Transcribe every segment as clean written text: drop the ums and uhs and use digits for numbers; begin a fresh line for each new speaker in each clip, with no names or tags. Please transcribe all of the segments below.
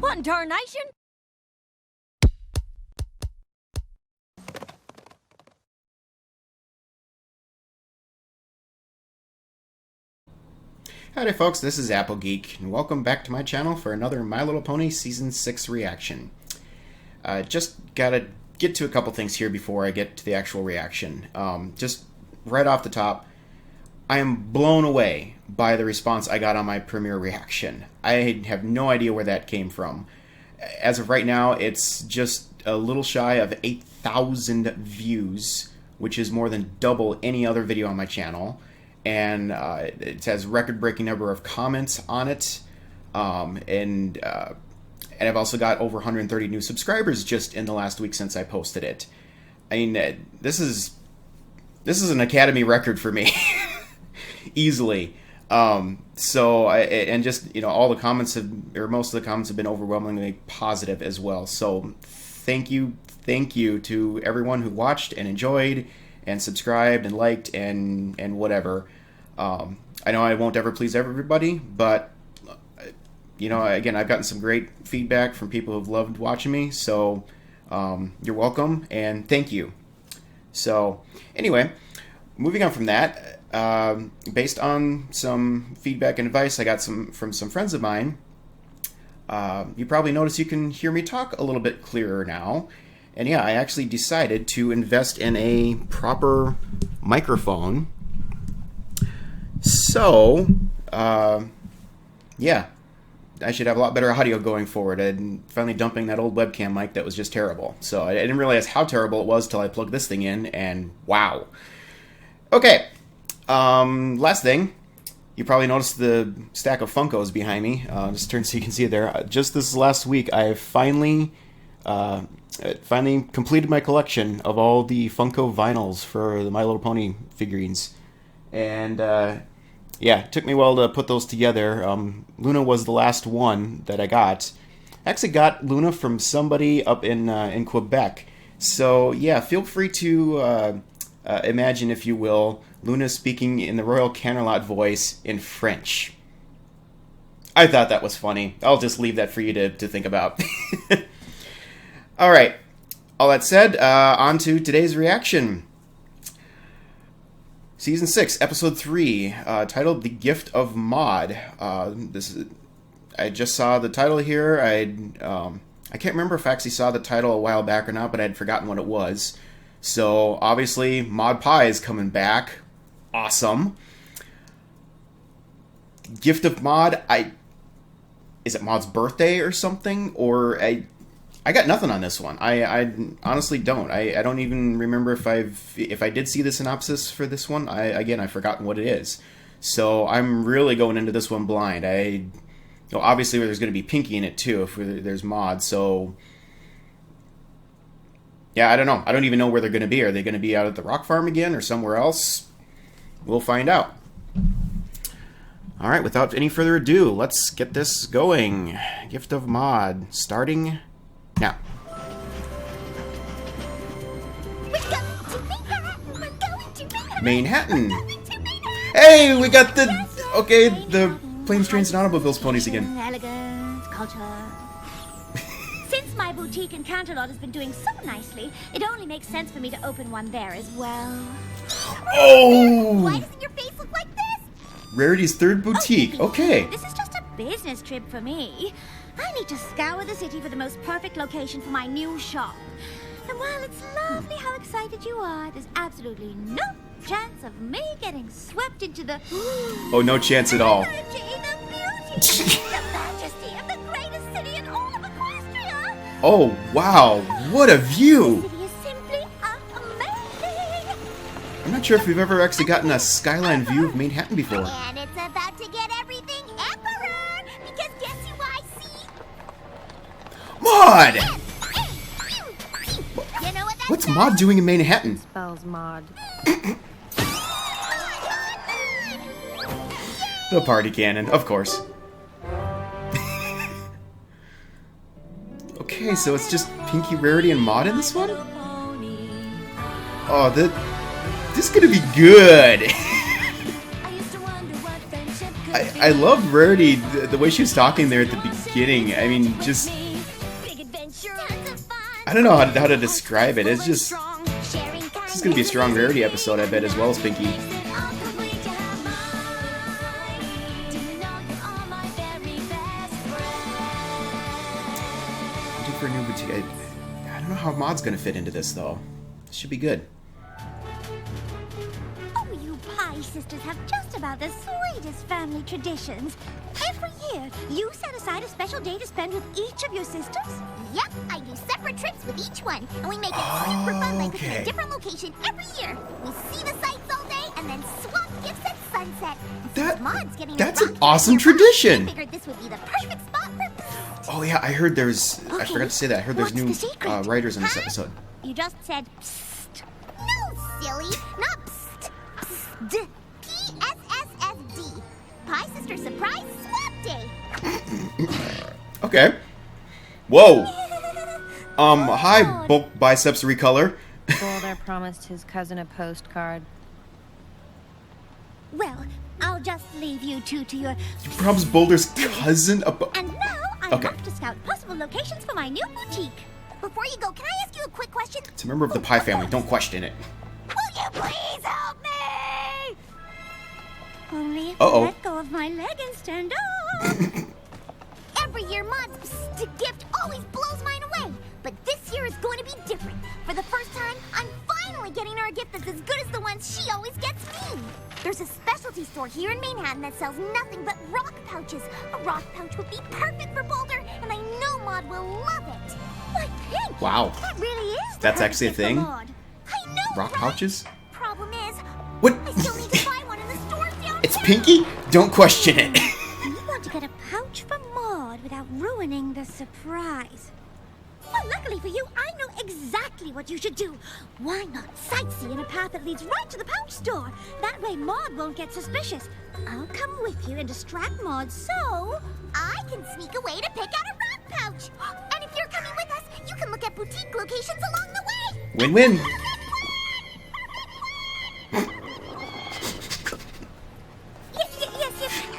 What in tarnation?
Howdy folks, this is Apple Geek, and welcome back to my channel for another My Little Pony Season 6 reaction. Just gotta get to a couple things here before I get to the actual reaction. Just right off the top, I am blown away by the response I got on my premiere reaction. I have no idea where that came from. As of right now, it's just a little shy of 8,000 views, which is more than double any other video on my channel. And it has record-breaking number of comments on it, and I've also got over 130 new subscribers just in the last week since I posted it. I mean, this is an Academy record for me, easily. And just, you know, all the comments or most of the comments have been overwhelmingly positive as well. So thank you to everyone who watched and enjoyed and subscribed and liked and whatever. I know I won't ever please everybody, but you know, again, I've gotten some great feedback from people who've loved watching me, so you're welcome and thank you. So anyway, moving on from that, based on some feedback and advice I got from some friends of mine, you probably noticed you can hear me talk a little bit clearer now. And yeah, I actually decided to invest in a proper microphone. So, yeah, I should have a lot better audio going forward. I'm finally dumping that old webcam mic that was just terrible. So I didn't realize how terrible it was till I plugged this thing in, and wow. Okay, last thing. You probably noticed the stack of Funkos behind me. Just turn so you can see it there. Just this last week, I finally completed my collection of all the Funko vinyls for the My Little Pony figurines. And yeah, it took me a while to put those together. Luna was the last one that I got. I actually got Luna from somebody up in Quebec. So yeah, feel free to imagine, if you will, Luna speaking in the Royal Canterlot voice in French. I thought that was funny. I'll just leave that for you to think about. Alright, all that said, on to today's reaction. Season 6, Episode 3, titled The Gift of Maud. I just saw the title here. I can't remember if I actually saw the title a while back or not, but I had forgotten what it was. So, obviously, Maud Pie is coming back. Awesome. Gift of Maud, is it Maud's birthday or something? Or I got nothing on this one. I honestly don't. I don't even remember if I did see the synopsis for this one. I've forgotten what it is. So I'm really going into this one blind. Obviously there's going to be Pinky in it too if there's Maud. So yeah, I don't know. I don't even know where they're going to be. Are they going to be out at the rock farm again or somewhere else? We'll find out. All right, without any further ado, let's get this going. Gift of Maud, starting now. Manhattan. Hey, we got the planes, trains, and automobiles ponies again.
Elegance, culture. Since my boutique in Canterlot has been doing so nicely, it only makes sense for me to open one there as well.
Oh!
Why doesn't your face look like this?
Rarity's third boutique. Okay.
This is just a business trip for me. I need to scour the city for the most perfect location for my new shop. And while it's lovely how excited you are, there's absolutely no chance of me getting swept into the...
Oh, no chance at all.
Energy, the beauty, the majesty of the greatest city in all of Equestria.
Oh, wow. What a view.
The city is simply amazing.
I'm not sure if we've ever actually gotten a skyline view of Manhattan before.
And it's about to get everything emperor, because guess who I see?
Maud!
You know what that
What's
says?
Maud doing in Manhattan?
Spells Maud.
The party cannon, of course. Okay, so it's just Pinky, Rarity, and Maud in this one? Oh, this is gonna be good. I love Rarity, the way she was talking there at the beginning. I mean, just... I don't know how to describe it. It's just... This is going to be a strong Rarity episode, I bet, as well as Pinky. For a new boutique. I don't know how Maud's gonna fit into this though. This should be good.
Oh, you Pie sisters have just about the sweetest family traditions. Every year, you set aside a special day to spend with each of your sisters?
Yep, I do separate trips with each one, and we make it super fun by picking a different location every year. We see the sights all day, and then swap gifts at sunset.
That's an awesome tradition!
I figured this would be the perfect spot for...
Oh yeah, I heard there's...
Okay.
I forgot to say that. I heard there's new writers in this episode.
You just said psst.
No, silly, not psst. Psst. P-S-S-S-D. Pie Sister Surprise Swap Day.
Okay. Whoa! Hi, bulk biceps recolor.
Boulder promised his cousin a postcard.
Well, I'll just leave you two to your...
You promised Boulder's cousin a...
And now I'm off to scout possible locations for my new boutique.
Before you go, can I ask you a quick question?
It's a member of the Pie family. Don't question it.
Will you please help me?
Only if I let go of my leg and stand up.
Every year, Maud's gift always blows mine away. But this year is going to be different. For the first time, I'm finally getting her a gift that's as good as the ones she always gets me. There's a specialty store here in Manhattan that sells nothing but rock pouches. A rock pouch would be perfect for Boulder, and I know Maud will love it.
Why, Pink!
Wow.
That really is
That's actually a thing?
Maud.
I know,
Rock pouches?
Problem is,
What?
I still need to buy one in the store downtown.
It's Pinky? Don't question it.
You want to get a pouch for Maud without ruining the surprise. Well, luckily for you, I know exactly what you should do. Why not sightsee in a path that leads right to the pouch store? That way Maud won't get suspicious. I'll come with you and distract Maud so...
I can sneak away to pick out a rock pouch. And if you're coming with us, you can look at boutique locations along the way.
Win-win.
Yes.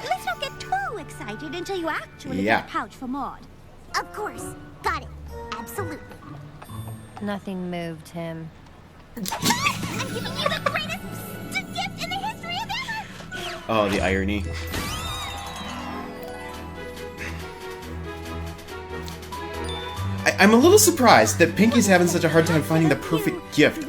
Let's not get too excited until you actually get a pouch for Maud.
Of course. Got it. Absolutely.
Nothing moved him.
I'm giving you the greatest gift in the history of ever.
Oh, the irony. I'm a little surprised that Pinky's having such a hard time finding the perfect gift.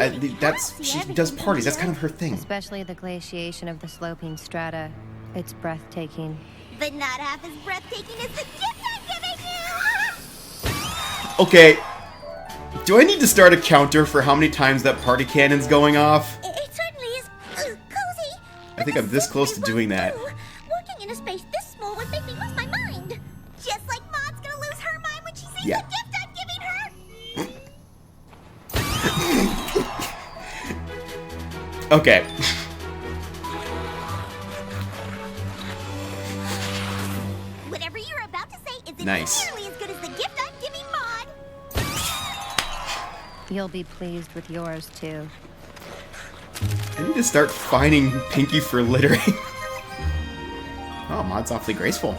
She does parties. That's kind of her thing.
Especially the glaciation of the sloping strata. It's breathtaking.
But not half as breathtaking as the gift I'm giving you.
Okay. Do I need to start a counter for how many times that party cannon's going off?
It certainly is cozy.
I think I'm this close to doing that.
Working in a space this small would make me lose my mind.
Just like Maud's gonna lose her mind when she sees
Yeah.
the gift I'm giving her.
Okay.
Whatever you're about to say isn't
Nice.
nearly as good as the gift I'm giving Maud.
You'll be pleased with yours, too.
I need to start fining Pinky for littering. Oh, Maud's awfully graceful.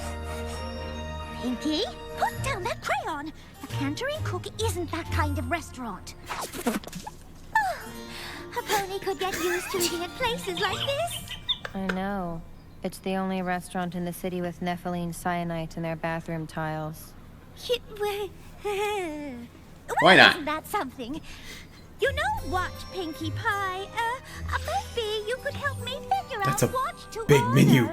Pinky, put down that crayon. The Canterine Cook isn't that kind of restaurant. A pony could get used to eating at places like this.
I know. It's the only restaurant in the city with nepheline cyanite in their bathroom tiles.
Why not?
Isn't that something? You know what, Pinkie Pie? Maybe you could help me figure
That's
out
a
what to
big
order.
menu.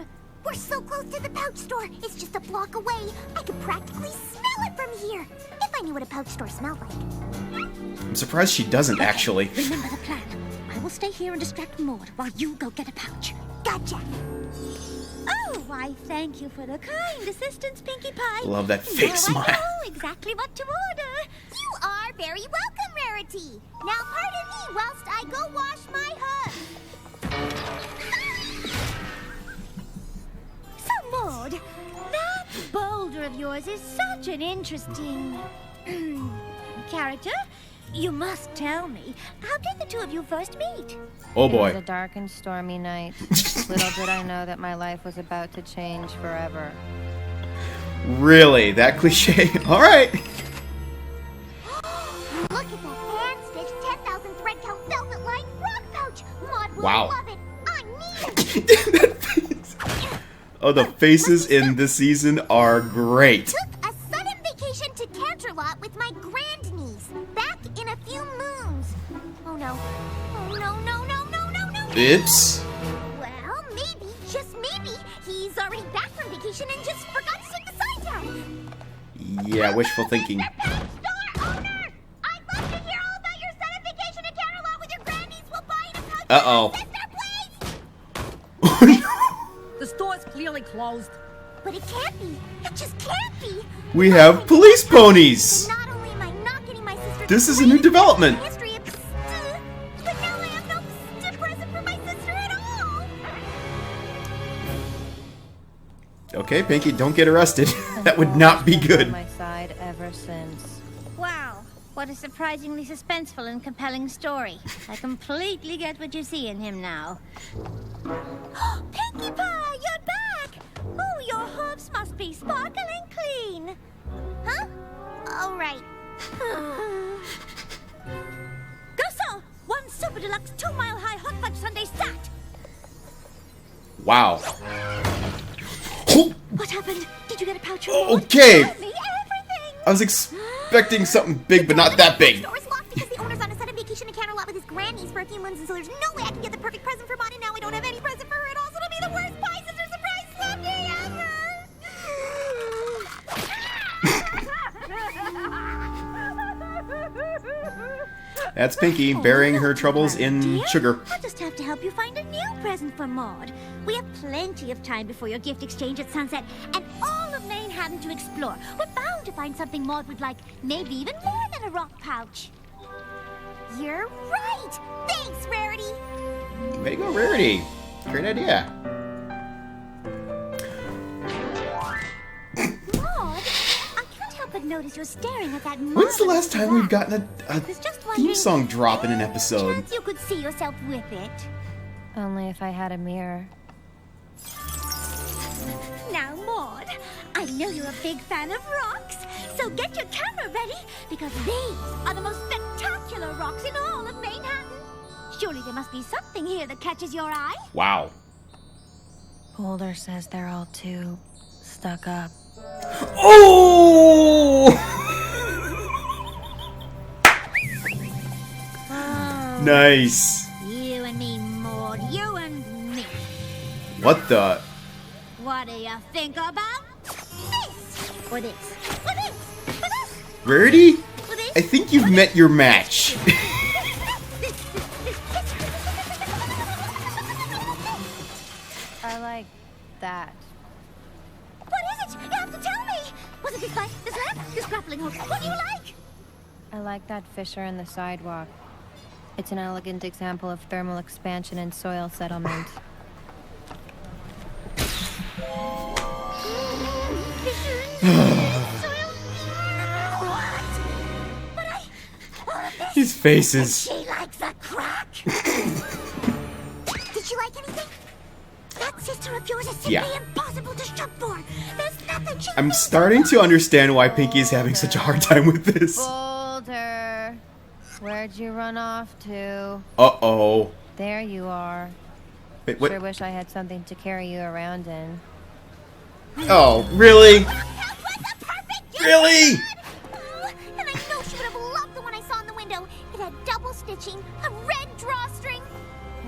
We're so close to the pouch store. It's just a block away. I could practically smell it from here. If I knew what a pouch store smelled like.
I'm surprised she doesn't, actually.
Remember the plan. I will stay here and distract Maud while you go get a pouch.
Gotcha.
Oh, why, thank you for the kind assistance, Pinkie Pie.
Love that fake
Now
smile.
I know exactly what to order.
You are very welcome, Rarity. Now pardon me whilst I go wash my
So, Maud, that boulder of yours is such an interesting character. You must tell me, how did the two of you first meet?
Oh boy.
It was a dark and stormy night. Little did I know that my life was about to change forever.
Really? That cliche? Alright.
Look at that hand-stitched 10,000 thread count velvet lined rock pouch. Maud will
Wow.
love it. I need it.
That face. Oh, the faces in this season are great.
Took a sudden vacation to Canterlot with my grandniece. Back in a few moons. Oh no. Oh no, no, no, no, no, no.
Oops.
Well, maybe, just maybe, he's already back from vacation and just forgot to take the sign down.
Yeah, wishful thinking.
Store owner! I'd love to hear all about your sudden vacation to Canterlot with your grandniece. We'll buy you a pouch.
Uh-oh.
Sister, please!
The store's clearly closed.
But it can't be. It just can't be.
We have police ponies.
Not only am I not getting my sister.
This
the
is a new
greatest
development.
history of but now I have no present for my sister at all.
Okay, Pinky, don't get arrested. That would not be
On
good.
my side ever since.
Wow, what a surprisingly suspenseful and compelling story. I completely get what you see in him now. Pinkie Pie, you're back! Oh, your hooves must be sparkling clean.
Huh? All right.
Garçon, one super deluxe 2-mile-high hot fudge sundae stat.
Wow.
What happened? Did you get a pouch?
Okay.
Tell me everything.
I was expecting something big, but not that big.
The store is locked because the owner's on a sudden vacation to Canterlot with his grandniece for a few months, and so there's no way I can get the perfect present for Maud, and now I don't have any present for her at all, so it'll be the worst pie sister surprise Sunday ever!
That's Pinky burying her troubles in
Dear,
sugar.
I'll just have to help you find a new present for Maud. We have plenty of time before your gift exchange at sunset, and all of Manhattan to explore. We're bound to find something Maud would like, maybe even more than a rock pouch.
You're right! Thanks, Rarity!
Way to go, Rarity. Great idea.
Maud, I can't help but notice you're staring at that
When's the last time we've gotten a
Was just
theme
wondering,
song drop in an episode?
chance you could see yourself with it.
Only if I had a mirror.
Now, Maud, I know you're a big fan of rocks, so get your camera ready, because these are the most spectacular rocks in all of Manhattan. Surely there must be something here that catches your eye.
Wow.
Boulder says they're all too stuck up.
Oh! Nice.
You and me, Maud, you and me.
What the?
What do you think about this? Or this? Or this? Or this?
Rarity?
Or this?
I think you've met your match.
I like that.
What is it? You have to tell me. Was it this bite, this lamp, this grappling hook? What do you like?
I like that fissure in the sidewalk. It's an elegant example of thermal expansion and soil settlement.
His faces.
She likes a crack! Did you like anything? That sister of yours is simply
Yeah.
impossible to shop for! There's nothing she
I'm starting to understand why Pinky is having such a hard time with this.
Boulder! Where'd you run off to?
Uh-oh.
There you are.
Wait,
Sure
what?
wish I had something to carry you around in.
Oh, really?
That was a perfect gift!
Really?
Oh, and I know she would have loved the one I saw in the window. It had double stitching, a red drawstring.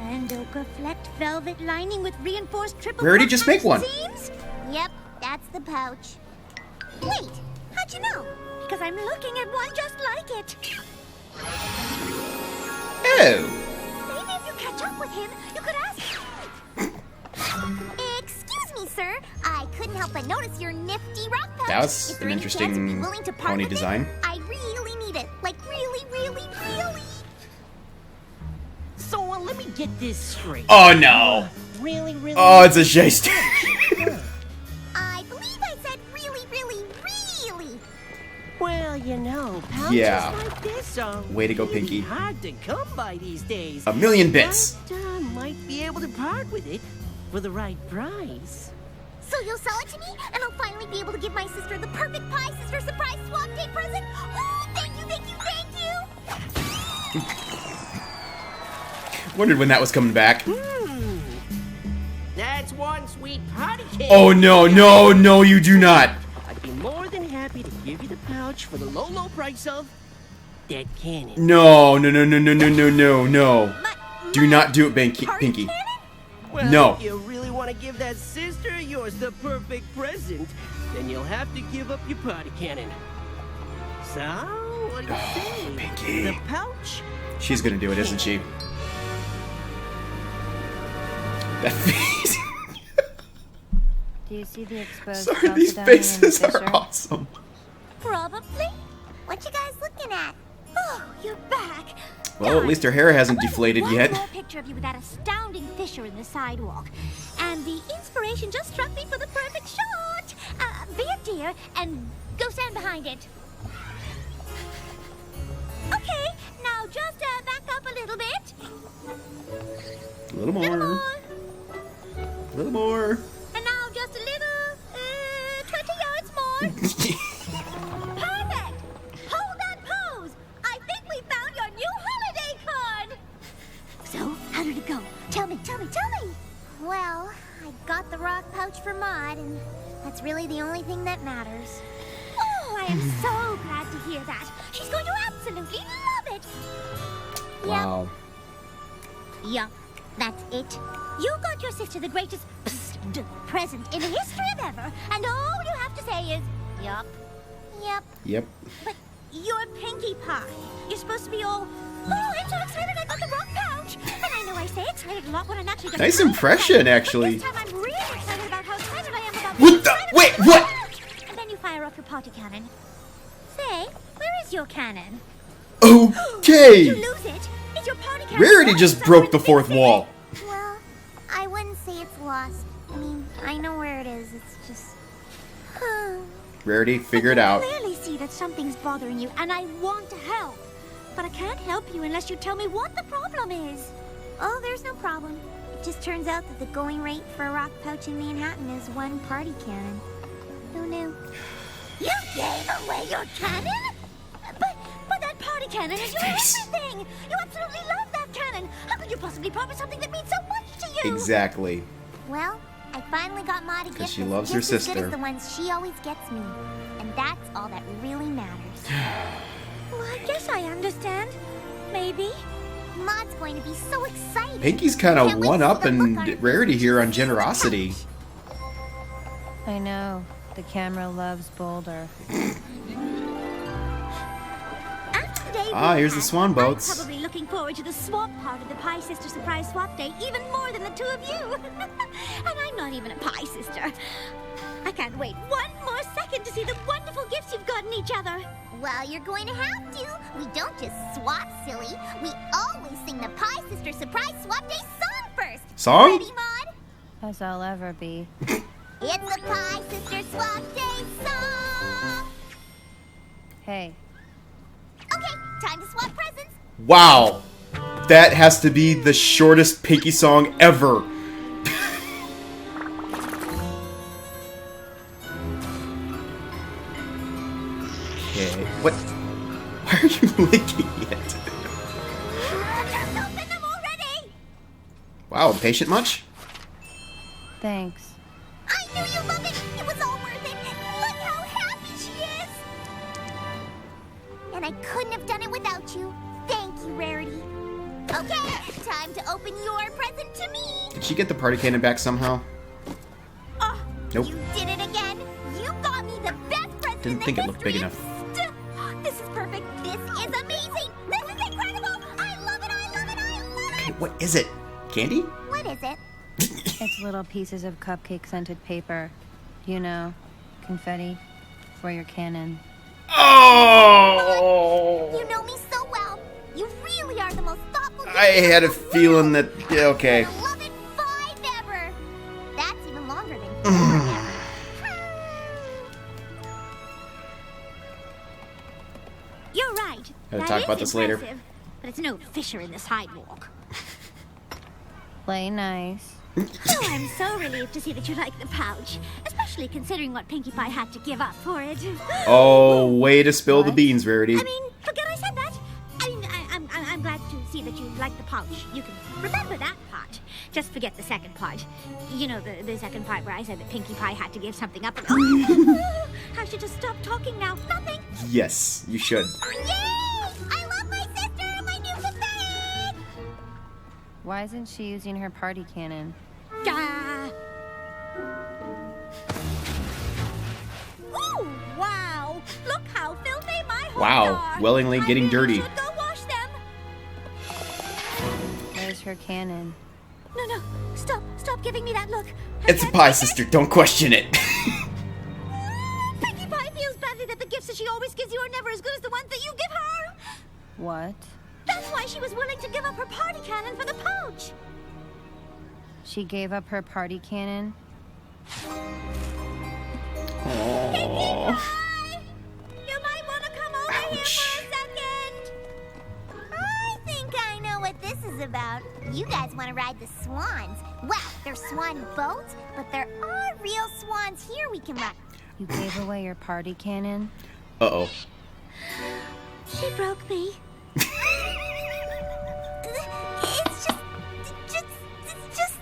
And ochre flecked velvet lining with reinforced triple.
Rarity, just make one.
Seams?
Yep, that's the pouch. Wait, how'd you know?
Because I'm looking at one just like it.
Oh.
Maybe if you catch up with him, you could ask.
Excuse me, sir. I couldn't help but notice your nifty rock pouch.
That was
Is there
an
any chance you'd be
interesting
willing to part
pony
with it?
design.
I really need it. Like, really, really, really.
So let me get this straight.
Oh, no.
Really?
Oh, it's a
I believe I said really, really, really.
Well, you know, pouches
Yeah.
like this are
Way to go,
really
Pinky.
hard to come by these days.
1,000,000 bits.
But might be able to part with it for the right price.
So you'll sell it to me, and I'll finally be able to give my sister the perfect pie sister surprise swap day present? Oh, thank you, thank you, thank you!
Wondered when that was coming back.
That's one sweet party cake.
Oh no, no, no, you do not.
I'd be more than happy to give you the pouch for the low, low price of that cannon.
No, no, no, no, no, no, no, no, no.
My
Do not do it, Pinky.
Well,
No.
if you really want to give that sister of yours the perfect present, then you'll have to give up your party cannon. So, what do you say?
Pinky.
The pouch?
She's gonna do it, isn't she? That face.
Do you see the exposed
Sorry, these
Chalcedonian
faces
fissure?
are awesome.
Probably. What you guys looking at?
Oh, you're back.
Well, at least her hair hasn't
I wanted
deflated
one
yet.
more picture of you with that astounding fissure in the sidewalk. And the inspiration just struck me for the perfect shot. Be a dear and go stand behind it. Okay, now just back up a little bit.
A little
Little
more.
more.
A little more.
And now just a little, 20 yards more. Perfect! Hold that pose! I think we found your new holiday card! So, how did it go? Tell me, tell me, tell me!
Well, I got the rock pouch for Maud, and that's really the only thing that matters.
Oh, I am so glad to hear that. She's going to absolutely love it!
Wow.
Yup, that's it.
You got your sister the greatest present in the history of ever, and all you have to say is, yup.
Yep.
Yep.
But you're Pinkie Pie. You're supposed to be all, oh, I'm so excited I got the rock pouch. And I know I say excited a lot when I'm actually just
Nice
kind of
impression,
excited.
actually.
But this time I'm really excited about how excited I am about
What
being
the-
excited
wait,
about
what?
the pouch. And then you fire off your party cannon. Say, where is your cannon? Did you
Okay.
lose it? Is your party cannon
Rarity
lost
just
somewhere
broke the
in
fourth
city?
wall.
Well, I wouldn't say it's lost. I mean, I know where it is. It's just...
Rarity, figure it
I
out.
clearly see that something's bothering you, and I want to help. But I can't help you unless you tell me what the problem is.
Oh, there's no problem. It just turns out that the going rate for a rock pouch in Manhattan is 1 party cannon. Who knew?
You gave away your cannon? But that party cannon is your everything! You absolutely love that cannon! How could you possibly part with something that means so much to you?
Exactly.
Well, I finally got Maud a gift
she
that's
loves her
just as good
sister.
as the ones she always gets me. And that's all that really matters.
Well, I guess I understand. Maybe.
Maud's going to be so excited.
Pinky's kind of
Can't wait
one
to see
up
the look on
and
her
Rarity
face
here
when
on
she sees the
generosity.
pouch.
I know. The camera loves Boulder.
After the day
Ah,
we
here's the
had,
swan boats.
I'm probably looking forward to the swap part of the Pie Sister Surprise Swap Day even more than the two of you. And I'm not even a Pie Sister. I can't wait one more second to see the wonderful gifts you've gotten each other.
Well, you're going to have to. We don't just swap, silly. We always sing the Pie Sister Surprise Swap Day song first.
Song?
Ready, Maud?
As I'll ever be.
It's the Pie Sister Swap Day song.
Hey,
Okay, time to swap presents.
Wow. That has to be the shortest Pinky song ever. Okay. What? Why are you licking it?
Just open them already!
Wow, patient much?
thanks.
I knew you loved it. It was all worth it. Look how happy she is. And I couldn't have done it without you. Thank you, Rarity. Okay, time to open your present to me.
Did she get the party cannon back somehow?
Oh,
Nope.
You did it again. You got me the best present in
Didn't
the
think it looked big
history
enough.
This is perfect. This is amazing. This is incredible. I love it. I love it. I love
Hey,
it.
what is it? Candy?
What is it?
It's little pieces of cupcake scented paper. You know, confetti for your cannon.
Oh!
You know me so well. You really are the most thoughtful.
I had a feeling that. Yeah, okay.
I love it 5 ever. That's even longer than 4 ever.
You're right.
Gotta
That
talk
is
about this later.
impressive, but it's no fissure in the sidewalk.
Play nice.
Oh, I'm so relieved to see that you like the pouch, especially considering what Pinkie Pie had to give up for it.
Oh, way to spill the
What?
beans, Rarity.
I mean, forget I said that. I mean, I'm glad to see that you like the pouch. You can remember that part. Just forget the second part. You know, the second part where I said that Pinkie Pie had to give something up. I should just stop talking now. Nothing.
Yes, you should.
Yay! I love my sister and my new cafe!
Why isn't she using her party cannon?
Ah. Ooh, wow! Look how filthy my horns
Wow,
are.
willingly
I
getting
really
dirty.
should go wash them.
Where's her cannon?
No, stop giving me that look. I
It's a
can't
pie,
take it.
sister. Don't question it.
Pinkie Pie feels badly that the gifts that she always gives you are never as good as the ones that you give her.
What?
That's why she was willing to give up her party cannon for the pouch.
She gave up her party cannon?
Aww.
Pie, you might want to come over here
Ouch.
for a second.
I think I know what this is about. You guys want to ride the swans. Well, they're swan boats, but there are real swans here we can ride.
You gave away your party cannon?
Uh-oh.
She broke me.
It's just,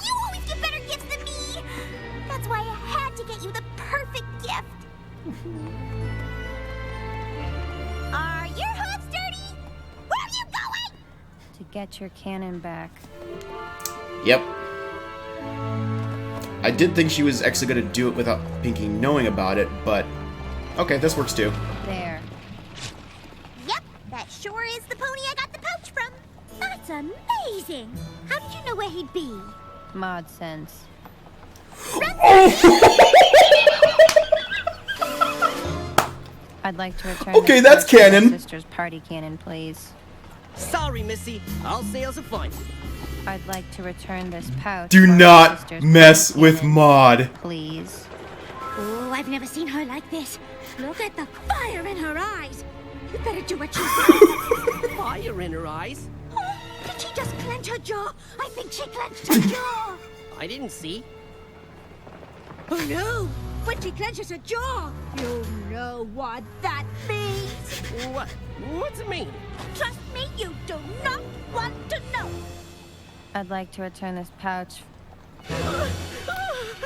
you always get better gifts than me. That's why I had to get you the perfect gift. Are your hooves dirty? Where are you going?
To get your cannon back.
Yep. I did think she was actually going to do it without Pinkie knowing about it, but... Okay, this works too.
There.
Yep, that sure is the pony I got the pouch from.
That's amazing. How did you know where he'd be?
Mod sense. I'd like to return
Okay,
this
that's
pouch to my
canon.
sister's party cannon, please.
Sorry, Missy. All sales are fine.
I'd like to return this pouch.
Do
for my
not
sister's
mess
party
with
cannon,
Maud.
Please.
Oh, I've never seen her like this. Look at the fire in her eyes. You better do what she says.
Fire in her eyes.
Oh, did she just clench her jaw? I think she clenched her jaw.
I didn't see.
Oh no! When she clenches her jaw, you know what that means.
What? What's it mean?
Trust me, you do not want to know.
I'd like to return this pouch.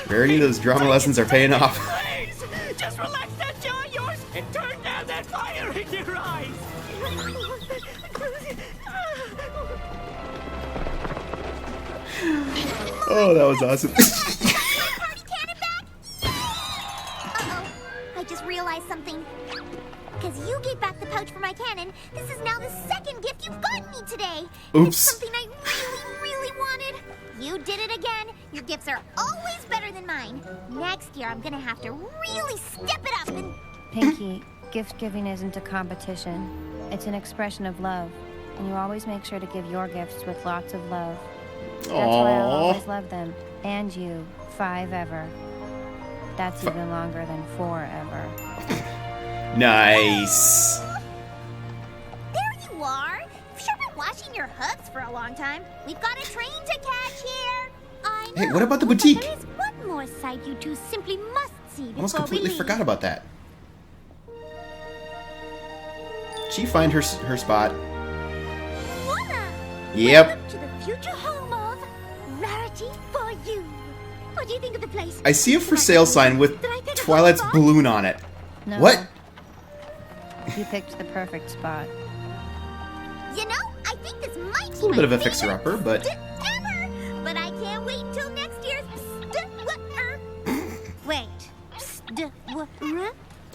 Rarity, those drama lessons are paying off.
Please, just relax that jaw of yours and turn down that fire in your eyes.
Oh, that was awesome.
Party cannon back? Uh-oh, I just realized something. Because you gave back the pouch for my cannon, this is now the second gift you've gotten me today.
Oops.
It's something I really, really wanted. You did it again. Your gifts are always better than mine. Next year, I'm gonna have to really step it up and...
Pinkie, gift giving isn't a competition. It's an expression of love. And you always make sure to give your gifts with lots of love. That's why I'll
Aww.
always love them. And you. 5 ever. That's even longer than 4 ever.
Nice.
There you are. You've sure been washing your hooves for a long time. We've got a train to catch here.
I know.
Hey, what about the
but
boutique?
There is one more sight you two simply must see before
Almost
we
completely
leave.
forgot about that. She find her spot.
Voila!
Yep.
Welcome to the future home of Rarity for You. What do you think of the place?
I see a for sale sign with
Did I pick a good
Twilight's
spot?
balloon on it.
No.
What?
You picked the perfect spot.
You know, I think this might be
A little
my
bit of a
favorite
fixer-upper, but...
ever. But I can't wait until next year's
Wait.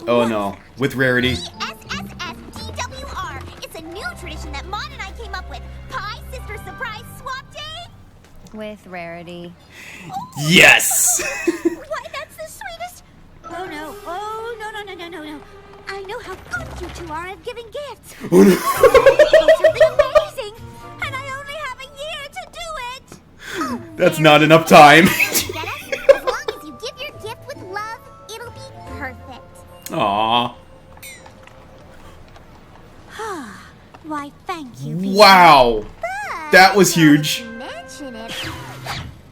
Oh no. With Rarity.
SSSDWR. It's a new tradition that Mon and I came up with. Pie Sister Surprise Swap Day.
With Rarity.
Yes!
Why, that's the sweetest. Oh no. Oh, no. I know how good you two are at giving gifts.
Oh no.
It's something amazing. And I only have a year to do it.
That's not enough time.
Get us? As long as you give your gift with love, it'll be perfect.
Aww.
Thank you, Peter.
Wow! That was huge.
Now that you mention it,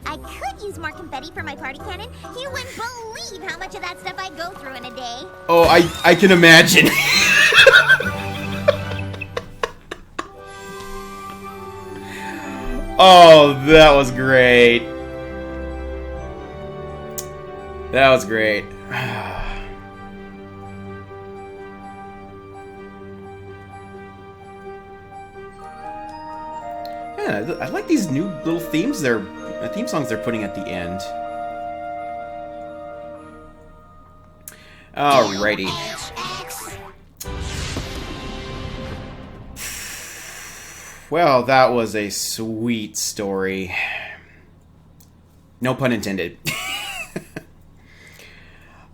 I could use more confetti for my party cannon. You wouldn't believe how much of that stuff I go through in a day.
Oh, I can imagine. Oh, that was great. That was great. Yeah, I like these new little theme songs they're putting at the end. Alrighty. Well, that was a sweet story. No pun intended.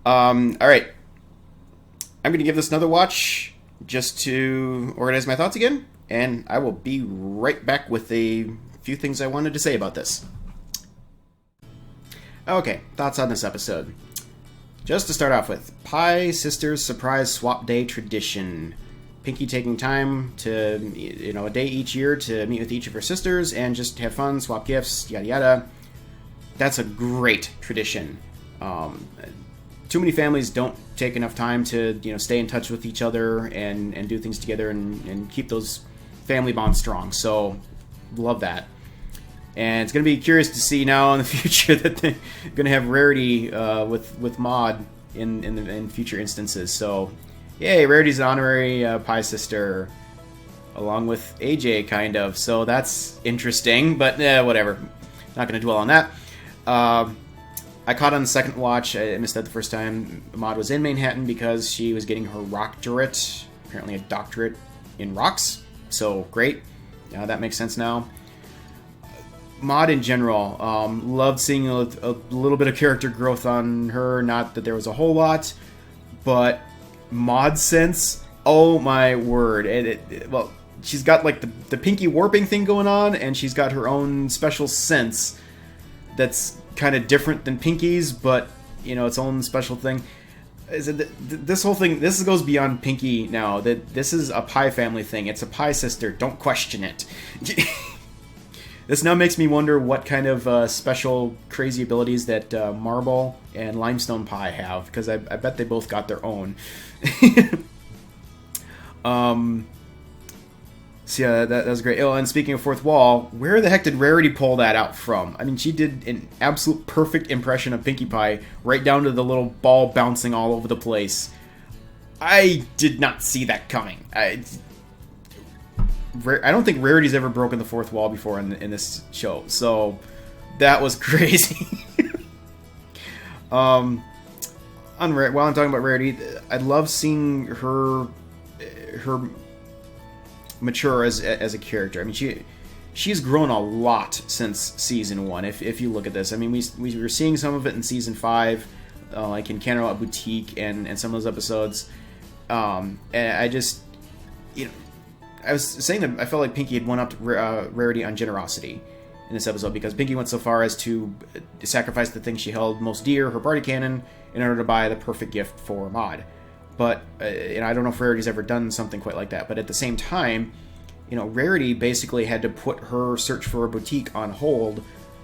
Alright. I'm going to give this another watch just to organize my thoughts again, and I will be right back with a few things I wanted to say about this. Okay, thoughts on this episode. Just to start off with, Pie Sisters Surprise Swap Day tradition. Pinkie taking time to, a day each year to meet with each of her sisters and just have fun, swap gifts, yada yada. That's a great tradition. Too many families don't take enough time to, stay in touch with each other and do things together and keep those family bonds strong. So, love that. And it's going to be curious to see now in the future that they're going to have Rarity with Maud in future instances. So, yay, Rarity's an honorary Pie sister, along with AJ, kind of. So that's interesting, but whatever. Not going to dwell on that. I caught on the second watch. I missed that the first time. Maud was in Manhattan because she was getting her doctorate, apparently a doctorate in rocks. So great. That makes sense now. Maud in general, loved seeing a little bit of character growth on her. Not that there was a whole lot, but Maud sense, oh my word. Well, she's got like the Pinkie warping thing going on, and she's got her own special sense that's kind of different than Pinkie's, but its own special thing. This whole thing, this goes beyond Pinkie now. That this is a Pie family thing. It's a Pie sister. Don't question it. This now makes me wonder what kind of special crazy abilities that Marble and Limestone Pie have, because I bet they both got their own. So yeah, that was great. Oh, and speaking of fourth wall, where the heck did Rarity pull that out from? I mean, she did an absolute perfect impression of Pinkie Pie, right down to the little ball bouncing all over the place. I did not see that coming. I don't think Rarity's ever broken the fourth wall before in this show, so that was crazy. While I'm talking about Rarity, I love seeing her mature as a character. I mean, she's grown a lot since season 1. If you look at this, I mean, we were seeing some of it in season 5, like in Canterlot Boutique and some of those episodes. And I just, I was saying that I felt like Pinkie had one-upped Rarity on generosity in this episode, because Pinkie went so far as to sacrifice the thing she held most dear, her party cannon, in order to buy the perfect gift for Maud. But, I don't know if Rarity's ever done something quite like that, but at the same time, Rarity basically had to put her search for a boutique on hold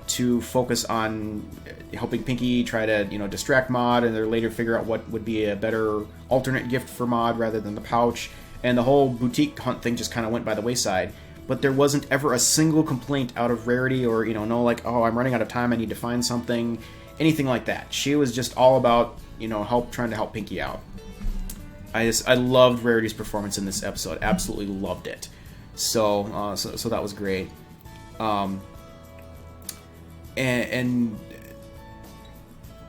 to focus on helping Pinkie try to, distract Maud, and then later figure out what would be a better alternate gift for Maud rather than the pouch. And the whole boutique hunt thing just kind of went by the wayside. But there wasn't ever a single complaint out of Rarity, or, no, like, oh, I'm running out of time, I need to find something, anything like that. She was just all about, trying to help Pinkie out. I loved Rarity's performance in this episode. Absolutely loved it. So that was great. And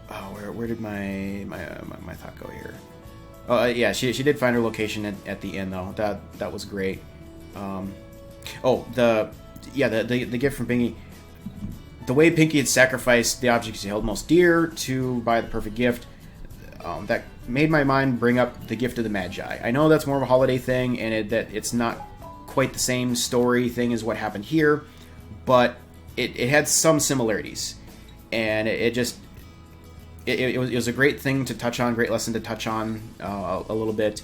where did my thought go here? Yeah, she did find her location at the end, though. That was great. The gift from Pinkie. The way Pinkie had sacrificed the objects she held most dear to buy the perfect gift, that made my mind bring up the Gift of the Magi. I know that's more of a holiday thing, and that it's not quite the same story thing as what happened here, but it had some similarities, and it was a great thing to touch on, great lesson to touch on a little bit.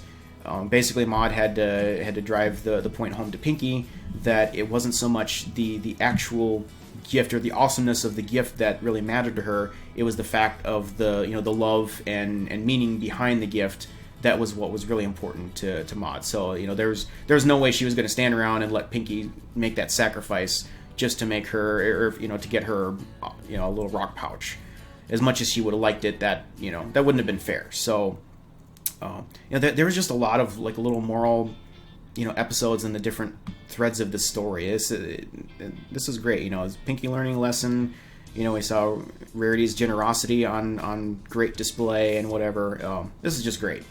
Basically, Maud had to drive the point home to Pinky that it wasn't so much the actual gift or the awesomeness of the gift that really mattered to her. It was the fact of the the love and meaning behind the gift that was what was really important to Maud. So there's no way she was going to stand around and let Pinky make that sacrifice just to make her, or to get her a little rock pouch. As much as she would have liked it, that wouldn't have been fair. So there was just a lot of like little moral episodes in the different threads of the story. This is great. Pinky learning a lesson. We saw Rarity's generosity on great display and whatever. This is just great.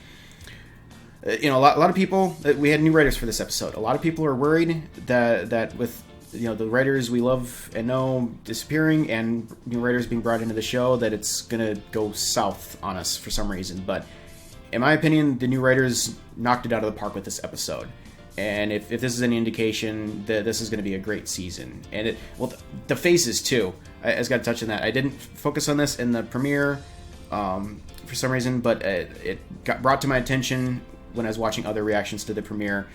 A lot of people. We had new writers for this episode. A lot of people are worried that with the writers we love and know disappearing and new writers being brought into the show, that it's gonna go south on us for some reason. But in my opinion, the new writers knocked it out of the park with this episode. And if this is any indication, that this is going to be a great season. And the faces too. I just got to touch on that. I didn't focus on this in the premiere for some reason, but it got brought to my attention when I was watching other reactions to the premiere.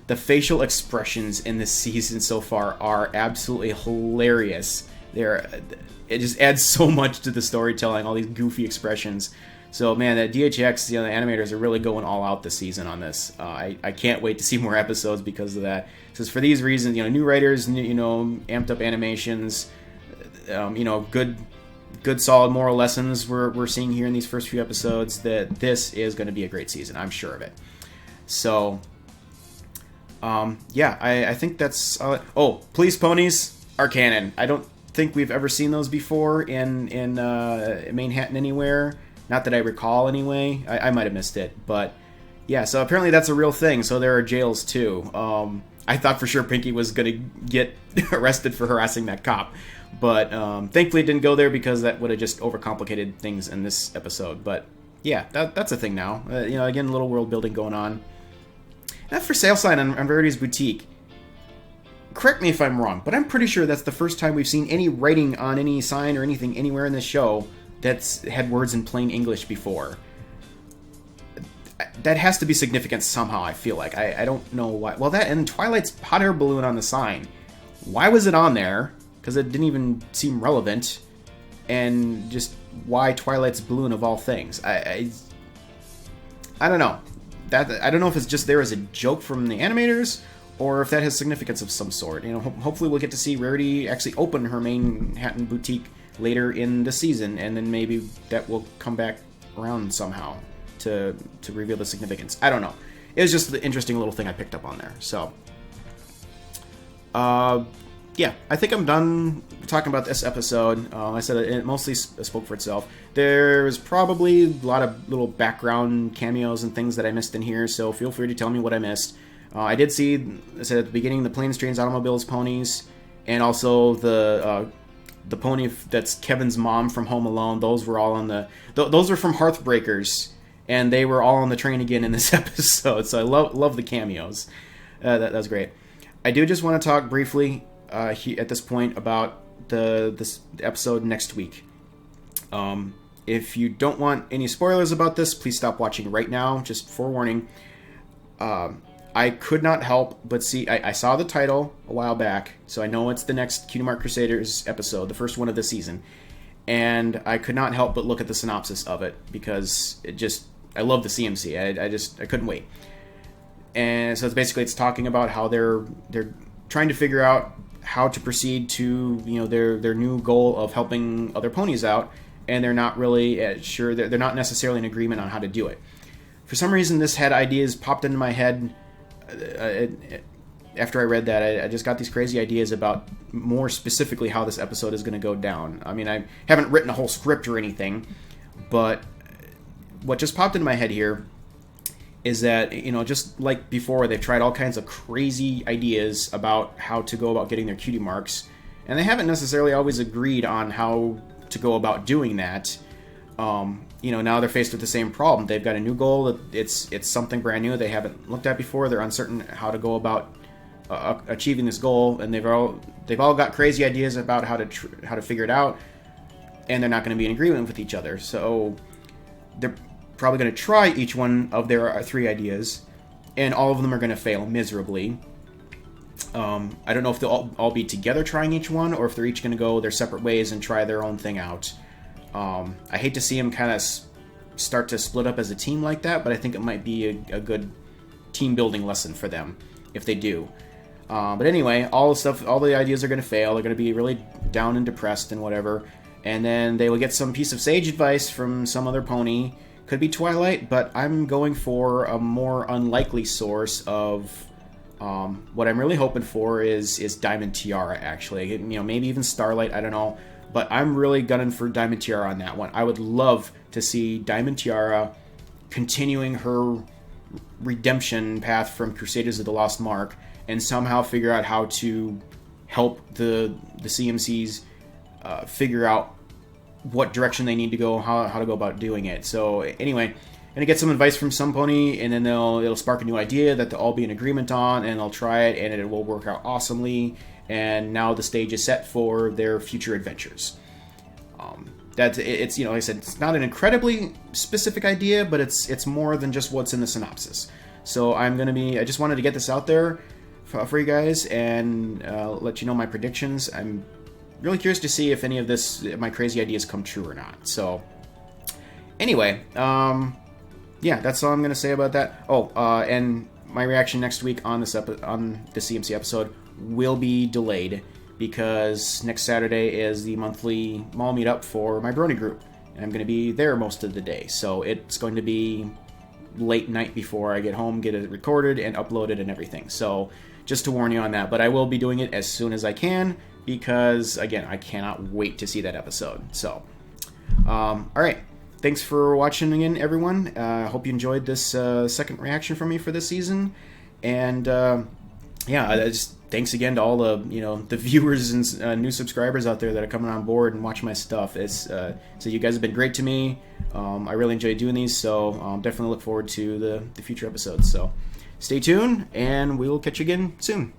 The facial expressions in this season so far are absolutely hilarious. It just adds so much to the storytelling. All these goofy expressions. So man, the DHX, the animators are really going all out this season on this. I can't wait to see more episodes because of that. Because for these reasons, new writers, amped up animations, good solid moral lessons we're seeing here in these first few episodes. That this is going to be a great season. I'm sure of it. So, I think that's. Police ponies are canon. I don't think we've ever seen those before in Manhattan anywhere. Not that I recall, anyway. I might have missed it, but yeah. So apparently that's a real thing. So there are jails too. I thought for sure Pinky was gonna get arrested for harassing that cop, but thankfully it didn't go there because that would have just overcomplicated things in this episode. But yeah, that's a thing now. Again, little world building going on. That for sale sign on Rarity's Boutique. Correct me if I'm wrong, but I'm pretty sure that's the first time we've seen any writing on any sign or anything anywhere in this show that's had words in plain English before. That has to be significant somehow, I feel like. I don't know why. Well, that and Twilight's hot air balloon on the sign. Why was it on there? Because it didn't even seem relevant. And just why Twilight's balloon of all things? I don't know. I don't know if it's just there as a joke from the animators, or if that has significance of some sort. Hopefully we'll get to see Rarity actually open her Manhattan boutique later in the season, and then maybe that will come back around somehow to reveal the significance. I don't know. It was just the interesting little thing I picked up on there. So, yeah, I think I'm done talking about this episode. I said it mostly spoke for itself. There was probably a lot of little background cameos and things that I missed in here, so feel free to tell me what I missed. I did see, I said at the beginning, the planes, trains, automobiles, ponies, and also the pony that's Kevin's mom from Home Alone. Those were all on the... Those are from Hearthbreakers, and they were all on the train again in this episode. So I love the cameos. That was great. I do just want to talk briefly at this point about this episode next week. If you don't want any spoilers about this, please stop watching right now. Just forewarning. I could not help but see... I saw the title a while back, so I know it's the next Cutie Mark Crusaders episode, the first one of the season. And I could not help but look at the synopsis of it, because it just... I love the CMC. I couldn't wait. And so it's talking about how they're trying to figure out how to proceed to their new goal of helping other ponies out, and they're not really sure. They're not necessarily in agreement on how to do it. For some reason, this had ideas popped into my head. After I read that, I just got these crazy ideas about more specifically how this episode is going to go down. I mean, I haven't written a whole script or anything, but what just popped into my head here is that, just like before, they've tried all kinds of crazy ideas about how to go about getting their cutie marks, and they haven't necessarily always agreed on how to go about doing that. Now they're faced with the same problem. They've got a new goal. It's something brand new they haven't looked at before. They're uncertain how to go about achieving this goal, and they've all got crazy ideas about how to figure it out, and they're not going to be in agreement with each other. So they're probably going to try each one of their three ideas, and all of them are going to fail miserably. I don't know if they'll all be together trying each one, or if they're each going to go their separate ways and try their own thing out. I hate to see them kind of start to split up as a team like that, but I think it might be a good team building lesson for them if they do. But anyway, all the ideas are going to fail. They're going to be really down and depressed and whatever. And then they will get some piece of sage advice from some other pony. Could be Twilight, but I'm going for a more unlikely source of what I'm really hoping for is Diamond Tiara, actually. You know, maybe even Starlight, I don't know. But I'm really gunning for Diamond Tiara on that one. I would love to see Diamond Tiara continuing her redemption path from Crusaders of the Lost Mark and somehow figure out how to help the CMCs figure out what direction they need to go, how to go about doing it. So anyway, I'm gonna get some advice from some pony, and then it'll spark a new idea that they'll all be in agreement on, and they'll try it, and it will work out awesomely. And now the stage is set for their future adventures. It's like I said, it's not an incredibly specific idea, but it's more than just what's in the synopsis. So I just wanted to get this out there for you guys and let you know my predictions. I'm really curious to see if any of my crazy ideas come true or not. So anyway, yeah, that's all I'm going to say about that. Oh, and my reaction next week on the CMC episode will be delayed because next Saturday is the monthly mall meetup for my Brony group, and I'm going to be there most of the day. So it's going to be late night before I get home, get it recorded and uploaded and everything. So just to warn you on that, but I will be doing it as soon as I can because, again, I cannot wait to see that episode. So, all right. Thanks for watching again, everyone. I hope you enjoyed this second reaction from me for this season. And, yeah, thanks again to all the viewers and new subscribers out there that are coming on board and watching my stuff. So you guys have been great to me. I really enjoy doing these, so definitely look forward to the future episodes. So stay tuned, and we will catch you again soon.